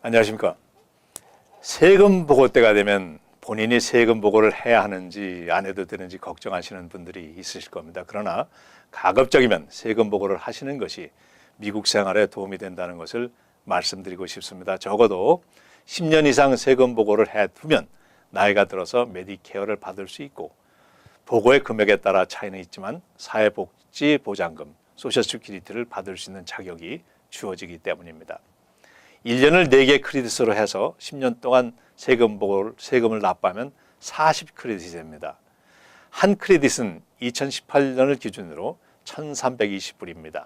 안녕하십니까. 세금 보고 때가 되면 본인이 세금 보고를 해야 하는지 안 해도 되는지 걱정하시는 분들이 있으실 겁니다. 그러나 가급적이면 세금 보고를 하시는 것이 미국 생활에 도움이 된다는 것을 말씀드리고 싶습니다. 적어도 10년 이상 세금 보고를 해두면 나이가 들어서 메디케어를 받을 수 있고, 보고의 금액에 따라 차이는 있지만 사회복지보장금, 소셜시큐리티를 받을 수 있는 자격이 주어지기 때문입니다. 1년을 4개 크레딧으로 해서 10년 동안 세금을 납부하면 40크레딧이 됩니다. 한 크레딧은 2018년을 기준으로 1,320불입니다.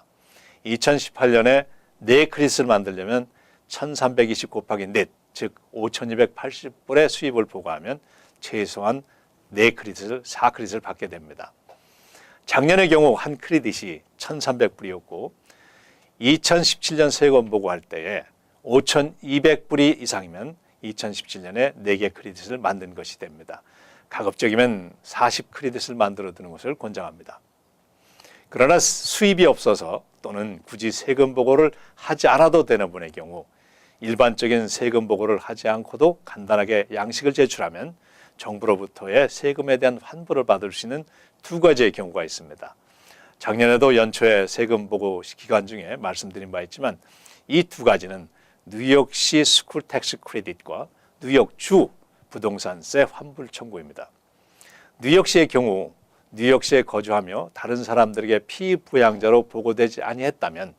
2018년에 4크레딧을 만들려면 1,320 곱하기 넷, 즉 5,280불의 수입을 부과하면 최소한 4크레딧을 받게 됩니다. 작년의 경우 한 크레딧이 1,300불이었고 2017년 세금 보고할 때에 5,200불이 이상이면 2017년에 4개 크레딧을 만든 것이 됩니다. 가급적이면 40크레딧을 만들어 두는 것을 권장합니다. 그러나 수입이 없어서 또는 굳이 세금 보고를 하지 않아도 되는 분의 경우, 일반적인 세금 보고를 하지 않고도 간단하게 양식을 제출하면 정부로부터의 세금에 대한 환불을 받을 수 있는 2가지의 경우가 있습니다. 작년에도 연초에 세금 보고 기간 중에 말씀드린 바 있지만 이 2가지는 뉴욕시 스쿨 텍스 크레딧과 뉴욕주 부동산세 환불 청구입니다. 뉴욕시의 경우 뉴욕시에 거주하며 다른 사람들에게 피부양자로 보고되지 아니했다면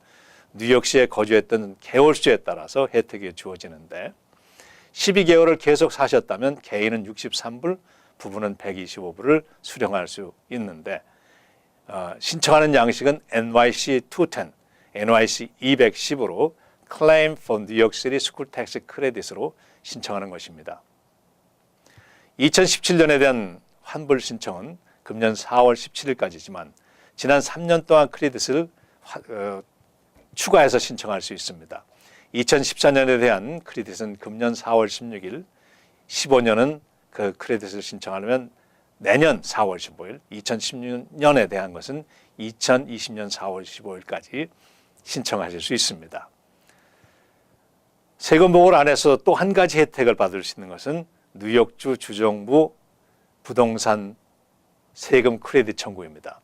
뉴욕시에 거주했던 개월수에 따라서 혜택이 주어지는데, 12개월을 계속 사셨다면 개인은 63불, 부부는 125불을 수령할 수 있는데, 신청하는 양식은 NYC 210, NYC 210으로 Claim for New York City School Tax Credit으로 신청하는 것입니다. 2017년에 대한 환불 신청은 금년 4월 17일까지지만 지난 3년 동안 크레딧을 추가해서 신청할 수 있습니다. 2014년에 대한 크레딧은 금년 4월 16일, 15년은 그 크레딧을 신청하려면 내년 4월 15일, 2016년에 대한 것은 2020년 4월 15일까지 신청하실 수 있습니다. 세금 보고를 안 해서 또 한 가지 혜택을 받을 수 있는 것은 뉴욕주 주정부 부동산 세금 크레딧 청구입니다.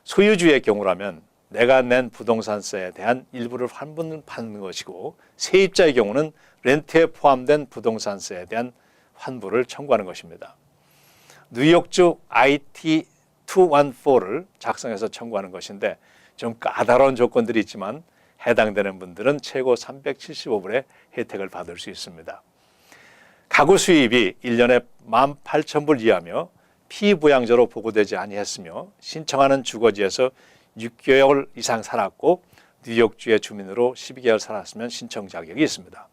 소유주의 경우라면 내가 낸 부동산세에 대한 일부를 환불을 받는 것이고, 세입자의 경우는 렌트에 포함된 부동산세에 대한 환불을 청구하는 것입니다. 뉴욕주 IT-214를 작성해서 청구하는 것인데 좀 까다로운 조건들이 있지만 해당되는 분들은 최고 375불의 혜택을 받을 수 있습니다. 가구 수입이 1년에 18,000불 이하며 피부양자로 보고되지 아니했으며 신청하는 주거지에서 6개월 이상 살았고 뉴욕주의 주민으로 12개월 살았으면 신청 자격이 있습니다.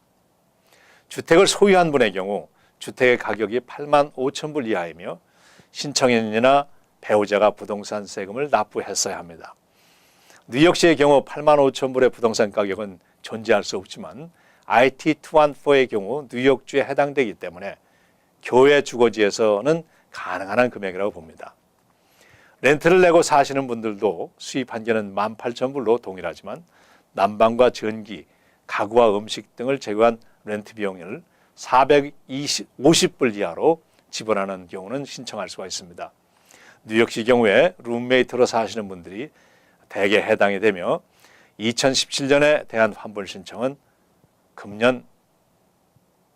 주택을 소유한 분의 경우 주택의 가격이 85,000불 이하이며 신청인이나 배우자가 부동산 세금을 납부했어야 합니다. 뉴욕시의 경우 85,000불의 부동산 가격은 존재할 수 없지만 IT-214의 경우 뉴욕주에 해당되기 때문에 교외 주거지에서는 가능한 한 금액이라고 봅니다. 렌트를 내고 사시는 분들도 수입 한계는 18,000불로 동일하지만 난방과 전기, 가구와 음식 등을 제외한 렌트 비용을 450불 이하로 지불하는 경우는 신청할 수가 있습니다. 뉴욕시 경우에 룸메이트로 사시는 분들이 대개 해당이 되며 2017년에 대한 환불 신청은 금년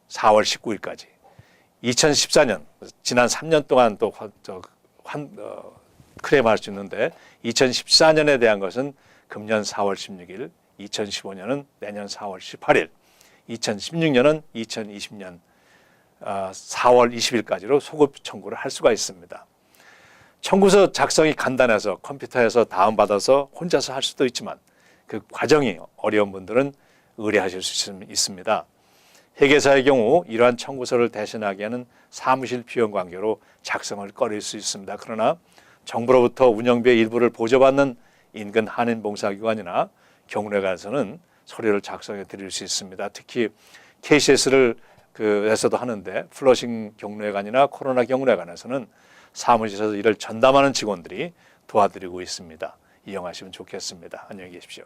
4월 19일까지, 2014년 지난 3년 동안 또 클레임할 수 있는데 2014년에 대한 것은 금년 4월 16일, 2015년은 내년 4월 18일, 2016년은 2020년 4월 20일까지로 소급 청구를 할 수가 있습니다. 청구서 작성이 간단해서 컴퓨터에서 다운받아서 혼자서 할 수도 있지만 그 과정이 어려운 분들은 의뢰하실 수 있습니다. 회계사의 경우 이러한 청구서를 대신하기에는 사무실 비용 관계로 작성을 꺼릴 수 있습니다. 그러나 정부로부터 운영비의 일부를 보조받는 인근 한인봉사기관이나 경로회관에서는 서류를 작성해 드릴 수 있습니다. 특히 KCS를 에서도 하는데 플러싱 경로회관이나 코로나 경로회관에서는 사무실에서 이를 전담하는 직원들이 도와드리고 있습니다. 이용하시면 좋겠습니다. 안녕히 계십시오.